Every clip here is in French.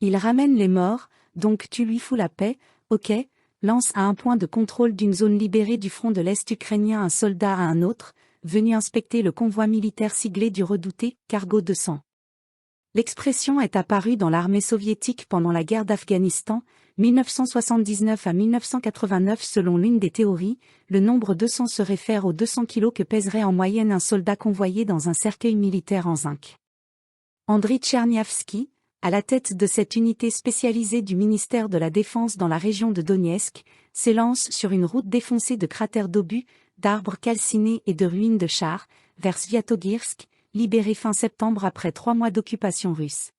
Il ramène les morts, donc tu lui fous la paix, ok, lance à un point de contrôle d'une zone libérée du front de l'Est ukrainien un soldat à un autre, venu inspecter le convoi militaire siglé du redouté Cargo 200. L'expression est apparue dans l'armée soviétique pendant la guerre d'Afghanistan, 1979 à 1989 selon l'une des théories, le nombre 200 se réfère aux 200 kilos que pèserait en moyenne un soldat convoyé dans un cercueil militaire en zinc. Andriy Tcherniavski, à la tête de cette unité spécialisée du ministère de la Défense dans la région de Donetsk, s'élance sur une route défoncée de cratères d'obus, d'arbres calcinés et de ruines de chars, vers Sviatogirsk, libéré fin septembre après 3 mois d'occupation russe.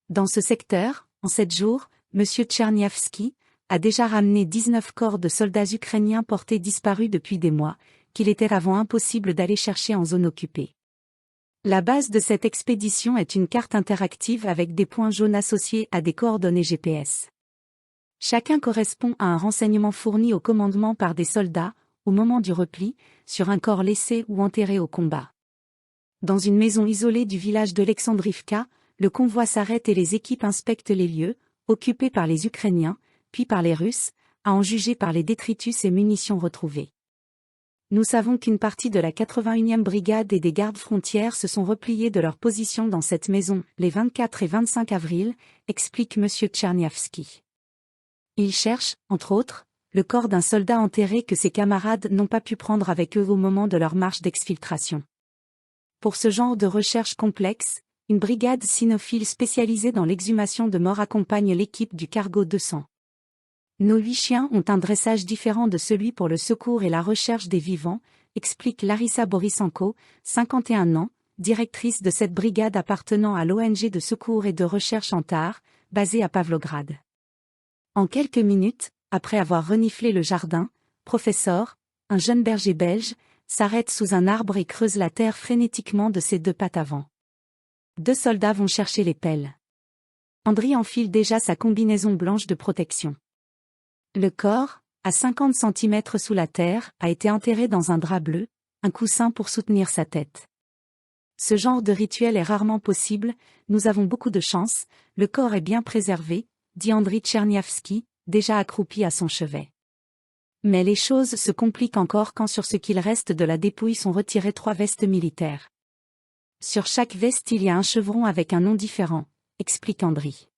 Dans ce secteur, en 7 jours, M. Tcherniavski a déjà ramené 19 corps de soldats ukrainiens portés disparus depuis des mois, qu'il était avant impossible d'aller chercher en zone occupée. La base de cette expédition est une carte interactive avec des points jaunes associés à des coordonnées GPS. Chacun correspond à un renseignement fourni au commandement par des soldats, au moment du repli, sur un corps laissé ou enterré au combat. Dans une maison isolée du village de Alexandrivka, le convoi s'arrête et les équipes inspectent les lieux, occupés par les Ukrainiens, puis par les Russes, à en juger par les détritus et munitions retrouvés. Nous savons qu'une partie de la 81e brigade et des gardes frontières se sont repliés de leur position dans cette maison, les 24 et 25 avril, explique M. Tcherniavski. Ils cherchent, entre autres, le corps d'un soldat enterré que ses camarades n'ont pas pu prendre avec eux au moment de leur marche d'exfiltration. Pour ce genre de recherche complexe, une brigade cynophile spécialisée dans l'exhumation de morts accompagne l'équipe du Cargo 200. Nos 8 chiens ont un dressage différent de celui pour le secours et la recherche des vivants, explique Larissa Borisenko, 51 ans, directrice de cette brigade appartenant à l'ONG de secours et de recherche Antar, basée à Pavlograd. En quelques minutes, après avoir reniflé le jardin, Professeur, un jeune berger belge, s'arrête sous un arbre et creuse la terre frénétiquement de ses 2 pattes avant. 2 soldats vont chercher les pelles. Andriy enfile déjà sa combinaison blanche de protection. Le corps, à 50 cm sous la terre, a été enterré dans un drap bleu, un coussin pour soutenir sa tête. Ce genre de rituel est rarement possible, nous avons beaucoup de chance, le corps est bien préservé, dit Andriy Tcherniavski, déjà accroupi à son chevet. Mais les choses se compliquent encore quand sur ce qu'il reste de la dépouille sont retirées 3 vestes militaires. Sur chaque veste il y a un chevron avec un nom différent, explique Andriy.